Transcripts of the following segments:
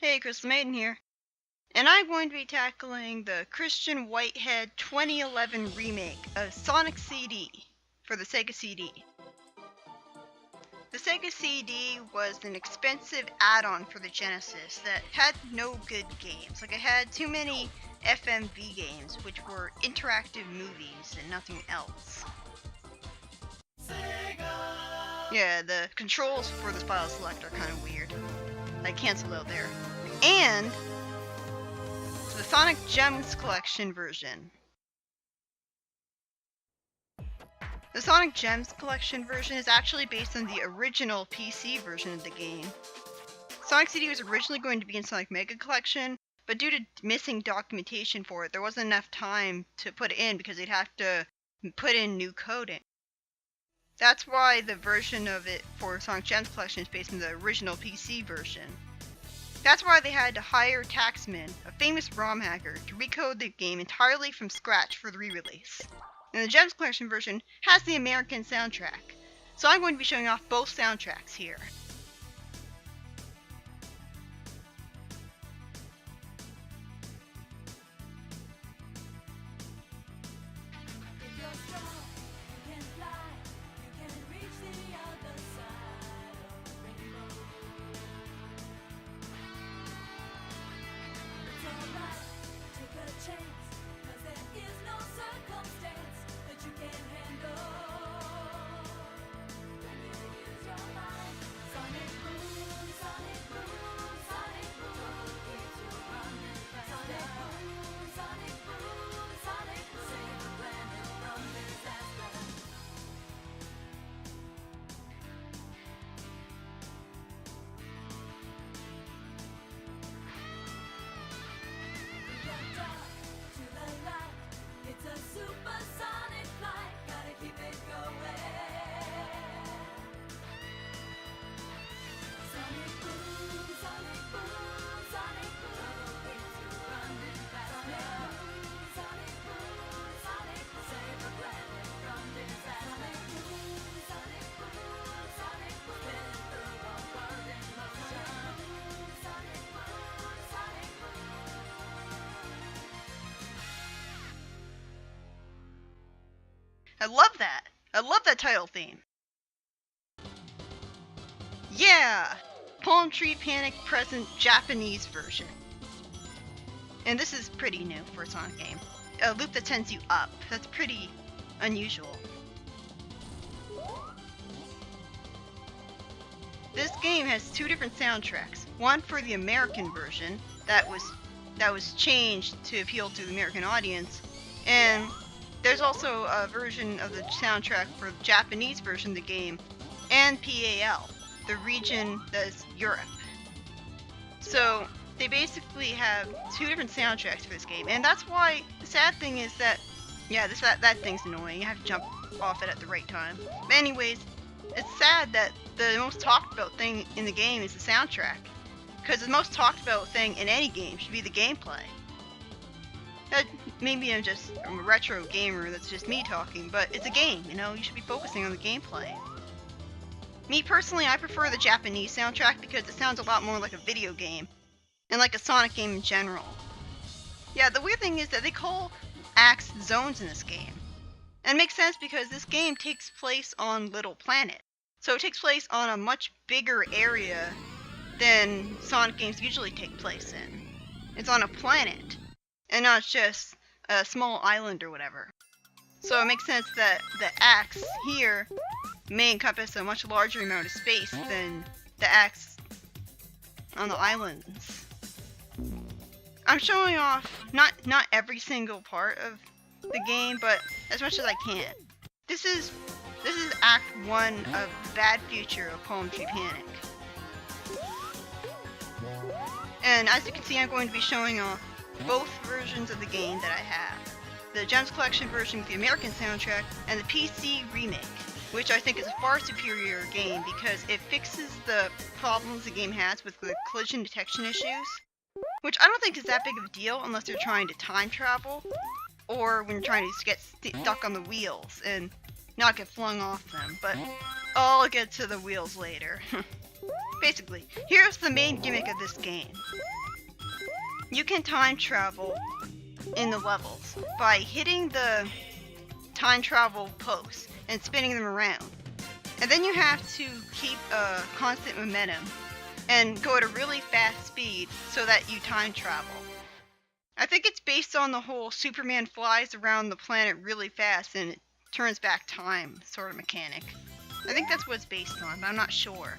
Hey, Crystal Maiden here, and I'm going to be tackling the Christian Whitehead 2011 remake of Sonic CD for the Sega CD. The Sega CD was an expensive add-on for the Genesis that had no good games. Like, it had too many FMV games, which were interactive movies and nothing else. Yeah, the controls for the file select are kind of weird. I canceled out there. And the Sonic Gems Collection version. The Sonic Gems Collection version is actually based on the original PC version of the game. Sonic CD was originally going to be in Sonic Mega Collection, but due to missing documentation for it, there wasn't enough time to put it in because they'd have to put in new coding. That's why the version of it for Sonic Gems Collection is based on the original PC version. That's why they had to hire Taxman, a famous ROM hacker, to recode the game entirely from scratch for the re-release. And the Gems Collection version has the American soundtrack, so I'm going to be showing off both soundtracks here. I love that! I love that title theme! Yeah! Palmtree Panic Present Japanese version. And this is pretty new for a Sonic game. A loop that sends you up. That's pretty unusual. This game has two different soundtracks. One for the American version that was changed to appeal to the American audience, and there's also a version of the soundtrack for the Japanese version of the game, and PAL, the region that is Europe. So they basically have two different soundtracks for this game, and that's why the sad thing is that, yeah, that thing's annoying. You have to jump off it at the right time. But anyways, it's sad that the most talked about thing in the game is the soundtrack, because the most talked about thing in any game should be the gameplay. Maybe I'm a retro gamer, that's just me talking, but it's a game, you know, you should be focusing on the gameplay. Me personally, I prefer the Japanese soundtrack because it sounds a lot more like a video game, and like a Sonic game in general. Yeah, the weird thing is that they call acts zones in this game. And it makes sense because this game takes place on Little Planet. So it takes place on a much bigger area than Sonic games usually take place in. It's on a planet, and not just a small island or whatever. So it makes sense that the acts here may encompass a much larger amount of space than the acts on the islands. I'm showing off not every single part of the game, but as much as I can. This is Act 1 of the Bad Future of Palmtree Panic. And as you can see, I'm going to be showing off both versions of the game that I have. The Gems Collection version with the American soundtrack, and the PC remake, which I think is a far superior game because it fixes the problems the game has with the collision detection issues, which I don't think is that big of a deal unless you're trying to time travel, or when you're trying to get stuck on the wheels and not get flung off them, but I'll get to the wheels later. Basically, here's the main gimmick of this game. You can time travel in the levels by hitting the time travel posts and spinning them around. And then you have to keep a constant momentum and go at a really fast speed so that you time travel. I think it's based on the whole Superman flies around the planet really fast and it turns back time sort of mechanic. I think that's what it's based on, but I'm not sure.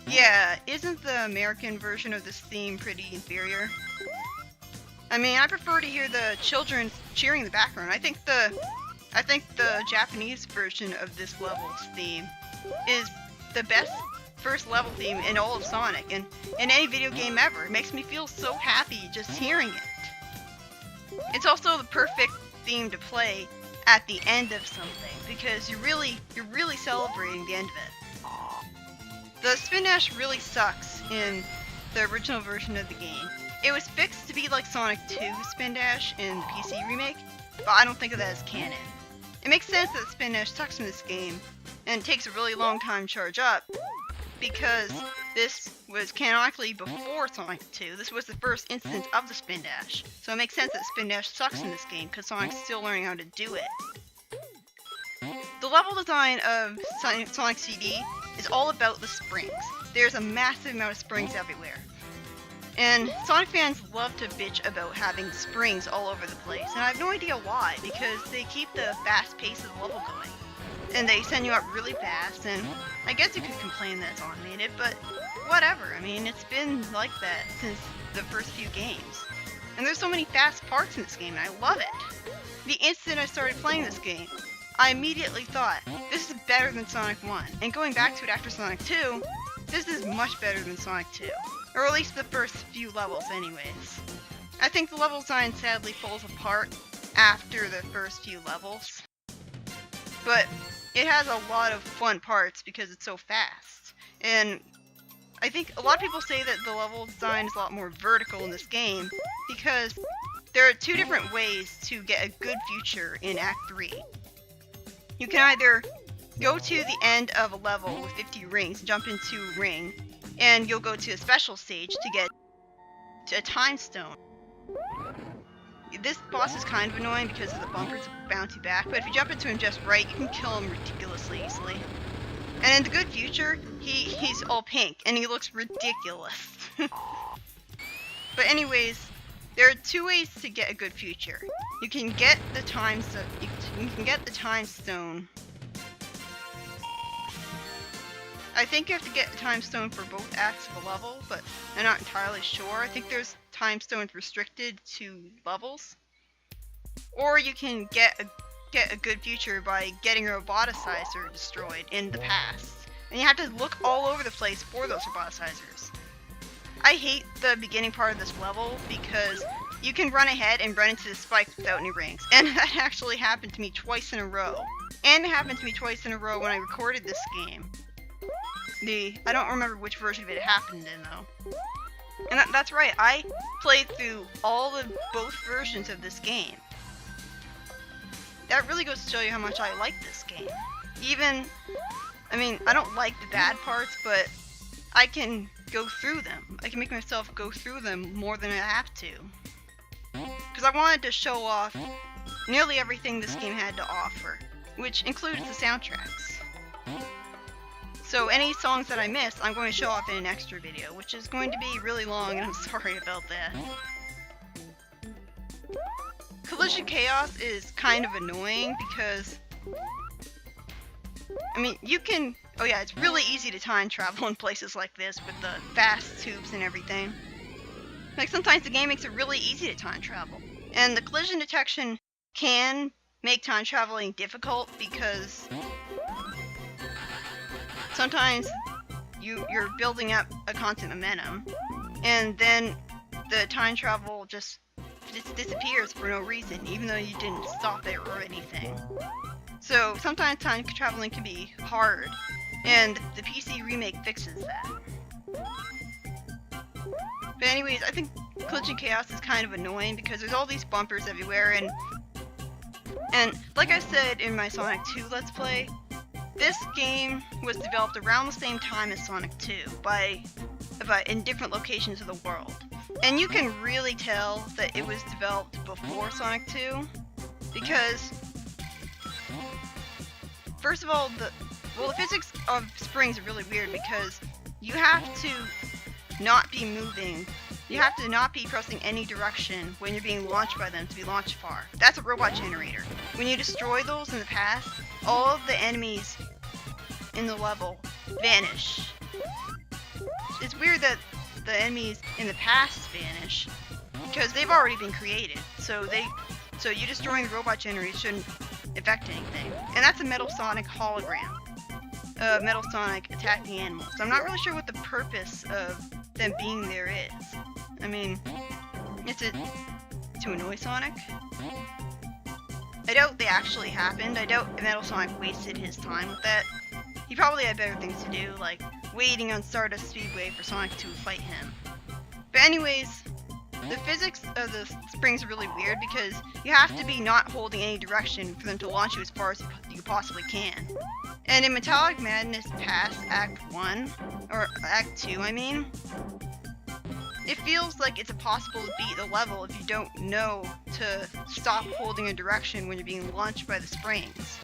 Yeah, isn't the American version of this theme pretty inferior? I mean, I prefer to hear the children cheering in the background. I think the Japanese version of this level's theme is the best first level theme in all of Sonic and in any video game ever. It makes me feel so happy just hearing it. It's also the perfect theme to play at the end of something because you're really celebrating the end of it. The spin dash really sucks in the original version of the game. It was fixed to be like Sonic 2 spin dash in the PC remake, but I don't think of that as canon. It makes sense that spin dash sucks in this game and takes a really long time to charge up because this was canonically before Sonic 2. This was the first instance of the spin dash, so it makes sense that spin dash sucks in this game because Sonic's still learning how to do it. The level design of Sonic CD is all about the springs. There's a massive amount of springs everywhere. And Sonic fans love to bitch about having springs all over the place, and I have no idea why, because they keep the fast pace of the level going. And they send you up really fast, and I guess you could complain that it's automated, but whatever. I mean, it's been like that since the first few games. And there's so many fast parts in this game, and I love it. The instant I started playing this game, I immediately thought, this is better than Sonic 1. And going back to it after Sonic 2, this is much better than Sonic 2. Or at least the first few levels anyways. I think the level design sadly falls apart after the first few levels. But it has a lot of fun parts because it's so fast. And I think a lot of people say that the level design is a lot more vertical in this game because there are two different ways to get a good future in Act 3. You can either go to the end of a level with 50 rings, jump into a ring, and you'll go to a special stage to get to a time stone. This boss is kind of annoying because of the bumpers bounce you back, but if you jump into him just right, you can kill him ridiculously easily. And in the good future, he's all pink, and he looks ridiculous. But anyways, there are two ways to get a good future. You can get the time stone. I think you have to get a time stone for both acts of a level, but I'm not entirely sure. I think there's time stones restricted to levels. Or you can get a good future by getting a roboticizer destroyed in the past. And you have to look all over the place for those roboticizers. I hate the beginning part of this level because you can run ahead and run into the spikes without any rings. And that actually happened to me twice in a row. And it happened to me twice in a row when I recorded this game. I don't remember which version of it happened in though. And that's right, I played through both versions of this game. That really goes to show you how much I like this game. I mean, I don't like the bad parts, but I can go through them. I can make myself go through them more than I have to. Because I wanted to show off nearly everything this game had to offer, which includes the soundtracks. So any songs that I missed, I'm going to show off in an extra video, which is going to be really long, and I'm sorry about that. Collision Chaos is kind of annoying because, I mean, it's really easy to time travel in places like this with the fast tubes and everything. Like, sometimes the game makes it really easy to time travel. And the collision detection can make time traveling difficult because sometimes you're building up a constant momentum, and then the time travel just disappears for no reason, even though you didn't stop it or anything. So sometimes time traveling can be hard, and the PC remake fixes that. But anyways, I think Collision Chaos is kind of annoying because there's all these bumpers everywhere, and like I said in my Sonic 2 Let's Play, This game was developed around the same time as Sonic 2 but in different locations of the world. And you can really tell that it was developed before Sonic 2 because, first of all, the physics of springs are really weird because you have to not be moving. You have to not be pressing any direction when you're being launched by them to be launched far. That's a robot generator. When you destroy those in the past, all of the enemies in the level vanish. It's weird that the enemies in the past vanish because they've already been created. So you destroying the robot generator shouldn't affect anything. And that's a Metal Sonic hologram. Metal Sonic attacking animals. I'm not really sure what the purpose of them being there is. I mean, is it to annoy Sonic? I doubt they actually happened. I doubt Metal Sonic wasted his time with that. He probably had better things to do, like waiting on Stardust Speedway for Sonic to fight him. But anyways, the physics of the springs are really weird because you have to be not holding any direction for them to launch you as far as you possibly can. And in Metallic Madness past Act 1, or Act 2 I mean, it feels like it's impossible to beat the level if you don't know to stop holding a direction when you're being launched by the springs,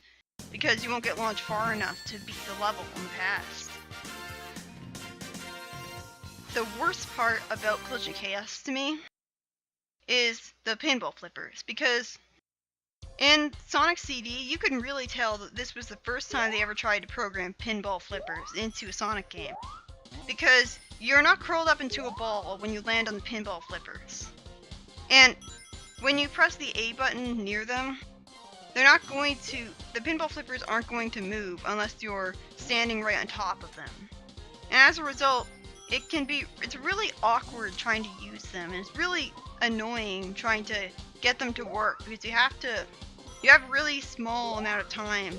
because you won't get launched far enough to beat the level in the past. The worst part about Collision Chaos to me is the pinball flippers, because in Sonic CD you can really tell that this was the first time they ever tried to program pinball flippers into a Sonic game, because you're not curled up into a ball when you land on the pinball flippers. And when you press the A button near them, the pinball flippers aren't going to move unless you're standing right on top of them. And as a result, it's really awkward trying to use them, and it's really annoying trying to get them to work because you have a really small amount of time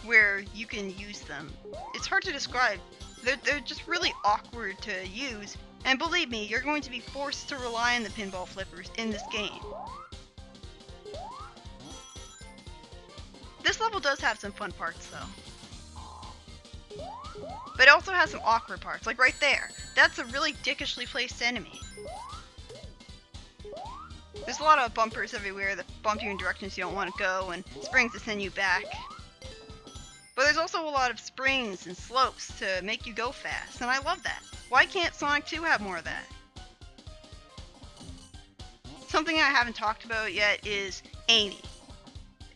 where you can use them. It's hard to describe. They're just really awkward to use, and believe me, you're going to be forced to rely on the pinball flippers in this game. This level does have some fun parts though. But it also has some awkward parts, like right there. That's a really dickishly placed enemy. There's a lot of bumpers everywhere that bump you in directions you don't want to go, and springs that send you back. But there's also a lot of springs and slopes to make you go fast, and I love that. Why can't Sonic 2 have more of that? Something I haven't talked about yet is Amy.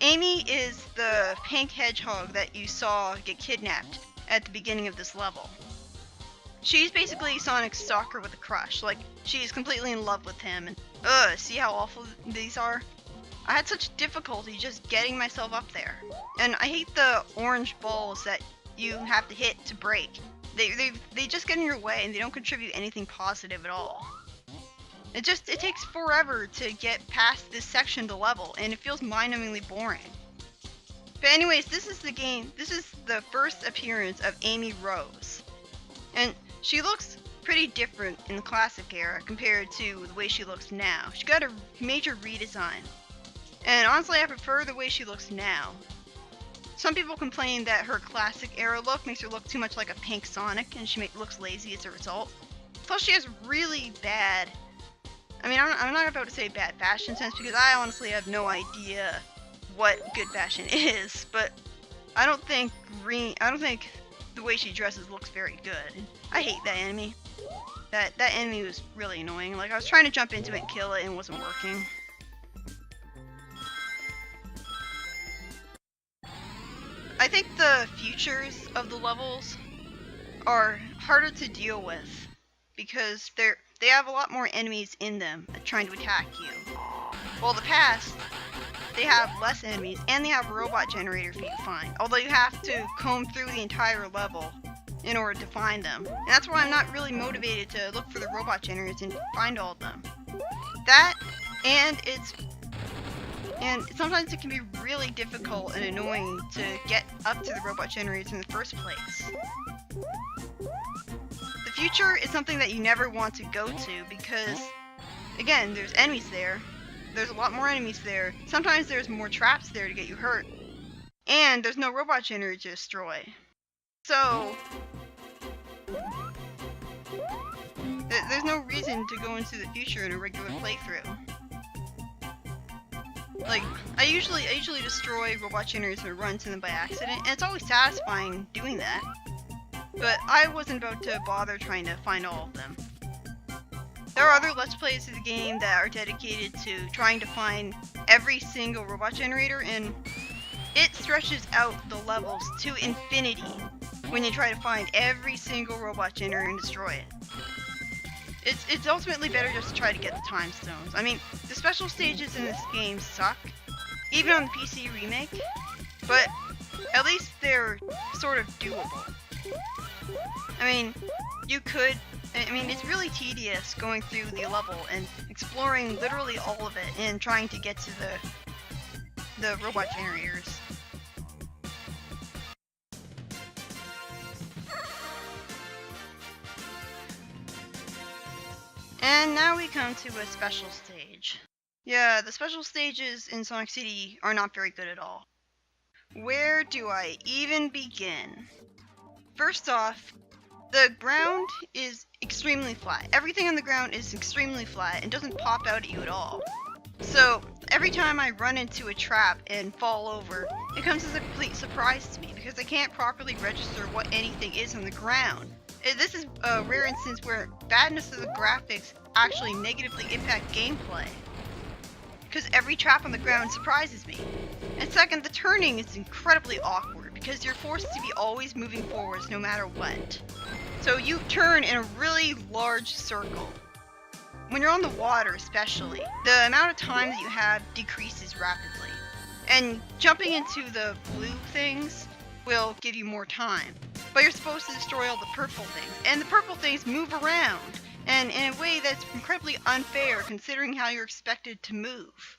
Amy is the pink hedgehog that you saw get kidnapped at the beginning of this level. She's basically Sonic's stalker with a crush. Like, she's completely in love with him, and see how awful these are? I had such difficulty just getting myself up there. And I hate the orange balls that you have to hit to break. They just get in your way and they don't contribute anything positive at all. It takes forever to get past this section of the level, and it feels mind-numbingly boring. But anyways, this is the first appearance of Amy Rose. And she looks pretty different in the classic era compared to the way she looks now. She got a major redesign. And honestly, I prefer the way she looks now. Some people complain that her classic era look makes her look too much like a pink Sonic, and she looks lazy as a result. Plus, she has really bad... I mean, I'm not about to say bad fashion sense, because I honestly have no idea what good fashion is, but I don't think the way she dresses looks very good. I hate that enemy. That enemy was really annoying. Like, I was trying to jump into it and kill it, and it wasn't working. I think the futures of the levels are harder to deal with because they have a lot more enemies in them trying to attack you. While the past, they have less enemies and they have a robot generator for you to find. Although you have to comb through the entire level in order to find them. And that's why I'm not really motivated to look for the robot generators and find all of them. That, and sometimes it can be really difficult and annoying to get up to the robot generators in the first place. The future is something that you never want to go to because, again, there's enemies there. There's a lot more enemies there. Sometimes there's more traps there to get you hurt. And there's no robot generator to destroy. So there's no reason to go into the future in a regular playthrough. Like, I usually destroy robot generators or run to them by accident, and it's always satisfying doing that. But I wasn't about to bother trying to find all of them. There are other Let's Plays of the game that are dedicated to trying to find every single robot generator, and it stretches out the levels to infinity when you try to find every single robot generator and destroy it. It's ultimately better just to try to get the time stones. I mean, the special stages in this game suck, even on the PC remake, but at least they're sort of doable. I mean, it's really tedious going through the level and exploring literally all of it and trying to get to the robot generators. And now we come to a special stage. Yeah, the special stages in Sonic City are not very good at all. Where do I even begin? First off, the ground is extremely flat. Everything on the ground is extremely flat and doesn't pop out at you at all. So every time I run into a trap and fall over, it comes as a complete surprise to me because I can't properly register what anything is on the ground. This is a rare instance where badness of the graphics actually negatively impact gameplay, because every trap on the ground surprises me. And second, the turning is incredibly awkward because you're forced to be always moving forwards no matter what. So you turn in a really large circle. When you're on the water especially, the amount of time that you have decreases rapidly. And jumping into the blue things will give you more time. But you're supposed to destroy all the purple things, and the purple things move around, and in a way that's incredibly unfair considering how you're expected to move.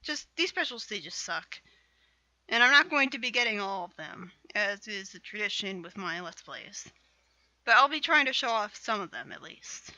Just, these special stages suck. And I'm not going to be getting all of them, as is the tradition with my Let's Plays. But I'll be trying to show off some of them at least.